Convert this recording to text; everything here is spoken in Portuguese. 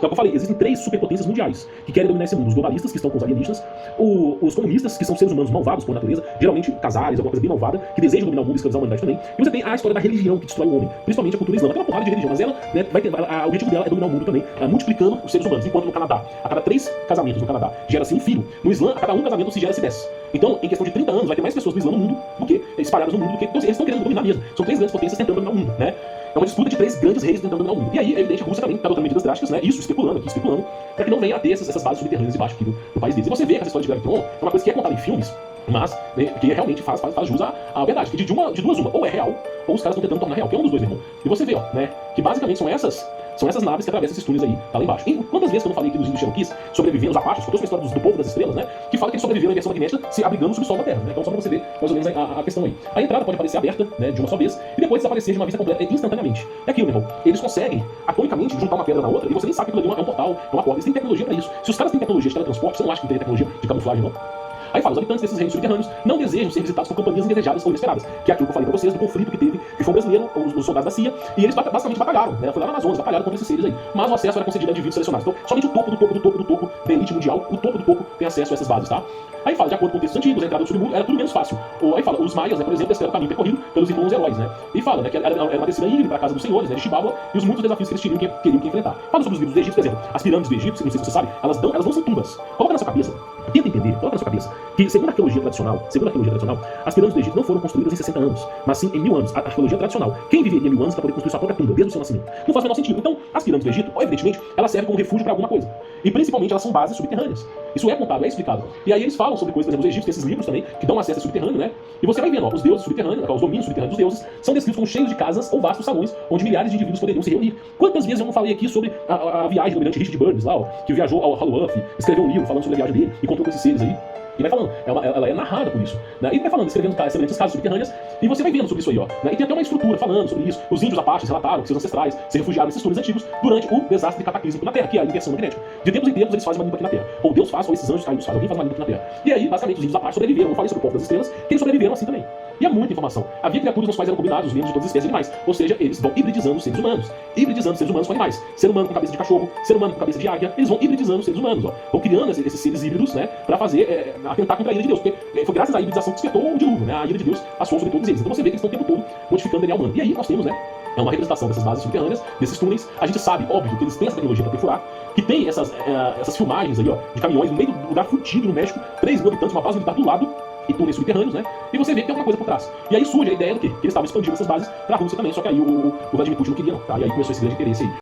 Então, como eu falei, existem três superpotências mundiais que querem dominar esse mundo. Os globalistas, que estão com os alienígenas, os comunistas, que são seres humanos malvados por natureza, geralmente casares, alguma coisa bem malvada, que desejam dominar o mundo e escravizar a humanidade também. E você tem a história da religião que destrói o homem, principalmente a cultura islâmica. Tem uma porrada de religião, mas ela, né, o objetivo dela é dominar o mundo também, multiplicando os seres humanos. Enquanto no Canadá, a cada 3 casamentos no Canadá, gera-se um filho. No Islã, a cada um casamento se gera-se 10. Então, em questão de 30 anos, vai ter mais pessoas do Islã no mundo do que espalhadas no mundo do que. Então, eles estão querendo dominar mesmo. São três grandes potências tentando dominar o mundo, né? É uma disputa de três grandes reis tentando dominar o mundo. E aí, é evidente, a Rússia também está adotando medidas drásticas, né? Isso, especulando, para que não venha a ter essas bases subterrâneas debaixo aqui do país deles. E você vê que essa história de Gravitron é uma coisa que é contada em filmes, mas né, que realmente faz jus à verdade. Que de duas uma, ou é real, ou os caras estão tentando tornar real, que é um dos dois, meu irmão. E você vê, ó, né? Que basicamente são essas naves que atravessam esses túneis aí, tá lá embaixo. E quantas vezes que eu não falei aqui dos índios Cherokees sobrevivendo, os Apaches, contou a história do povo das estrelas, né? Que fala que eles sobreviveram à inversão magnética se abrigando no subsolo da Terra, né? Então só pra você ver mais ou menos a questão aí. A entrada pode aparecer aberta, né, de uma só vez, e depois desaparecer de uma vista completa instantaneamente. É aquilo, meu irmão. Eles conseguem, atomicamente, juntar uma pedra na outra, e você nem sabe que aquilo ali é um portal, é uma porta. Eles têm tecnologia pra isso. Se os caras têm tecnologia de teletransporte, você não acha que tem tecnologia de camuflagem, não? Aí fala, os habitantes desses reinos subterrâneos não desejam ser visitados por companhias indesejadas ou inesperadas, que é aquilo que eu falei pra vocês do conflito que teve, que foi um brasileiro, os soldados da CIA, e eles basicamente batalharam, né? Foi lá na Amazônia, batalharam contra esses seres aí. Mas o acesso era concedido a indivíduos selecionados. Então, somente o topo da elite mundial, o topo do topo tem acesso a essas bases, tá? Aí fala, de acordo com textos antigos, a entrada do submundo era tudo menos fácil. Aí fala, os maias, né, por exemplo, esse era o caminho percorrido pelos irmãos heróis, né? E fala, né, que era uma descida íngreme para a casa dos senhores, né, de Chihuahua, e os muitos desafios que eles queriam que enfrentar. Fala sobre os livros do Egito, por exemplo, as pirâmides do Egito, não sei se você sabe, elas não são tubas. Coloca na sua cabeça, tenta entender, coloca na sua cabeça, que segundo a arqueologia tradicional, as pirâmides do Egito não foram construídas em 60 anos, mas sim em 1000 anos. A arqueologia tradicional, quem viveria 1000 anos para poder construir sua própria tumba, desde o seu nascimento? Não faz o menor sentido. Então, as pirâmides do Egito, evidentemente, elas servem como refúgio para alguma coisa. E principalmente elas são bases subterrâneas. Isso é contado, é explicado. E aí eles falam sobre coisas, por exemplo, os egípcios, esses livros também, que dão acesso a subterrâneo, né? E você vai vendo, ó, os deuses subterrâneos, os domínios subterrâneos dos deuses, são descritos como cheios de casas ou vastos salões onde milhares de indivíduos poderiam se reunir. Quantas vezes eu não falei aqui sobre a viagem do almirante Richard Burns, lá, ó, que viajou ao Hollow Earth, escreveu um livro falando sobre a viagem dele e contou com esses seres aí. E vai falando, ela é narrada por isso, né? E vai falando, escrevendo semelhantes casas subterrâneas, e você vai vendo sobre isso aí, ó, né? E tem até uma estrutura falando sobre isso. Os índios Apaches relataram que seus ancestrais se refugiaram nesses túneis antigos durante o desastre de cataclismo na Terra, que é a inversão magnética. De tempos em tempos eles fazem uma limpa aqui na Terra. Ou Deus faz, ou esses anjos caídos fazem, alguém faz uma limpa aqui na Terra. E aí, basicamente, os índios Apaches sobreviveram. Eu falei sobre o povo das estrelas, que eles sobreviveram assim também. E há muita informação. Havia criaturas nos quais eram combinados os membros de todas as espécies de animais. Ou seja, eles vão hibridizando os seres humanos. Hibridizando os seres humanos com animais. Ser humano com cabeça de cachorro, ser humano com cabeça de águia. Eles vão hibridizando os seres humanos, ó. Vão criando esses seres híbridos, né? Pra fazer, atentar contra a ira de Deus. Porque foi graças à hibridização que despertou o dilúvio, né? A ira de Deus passou sobre todos eles. Então você vê que eles estão o tempo todo modificando o DNA humano. E aí nós temos, né? É uma representação dessas bases subterrâneas, desses túneis. A gente sabe, óbvio, que eles têm essa tecnologia para perfurar, que tem essas filmagens aí, ó, de caminhões no meio do lugar fudido no México, 3.000 habitantes, uma base militar do lado, e túneis subterrâneos, né? E você vê que tem alguma coisa por trás. E aí surge a ideia do quê? Que eles estavam expandindo essas bases pra Rússia também, só que aí o Vladimir Putin não queria, não, tá? E aí começou esse grande interesse aí.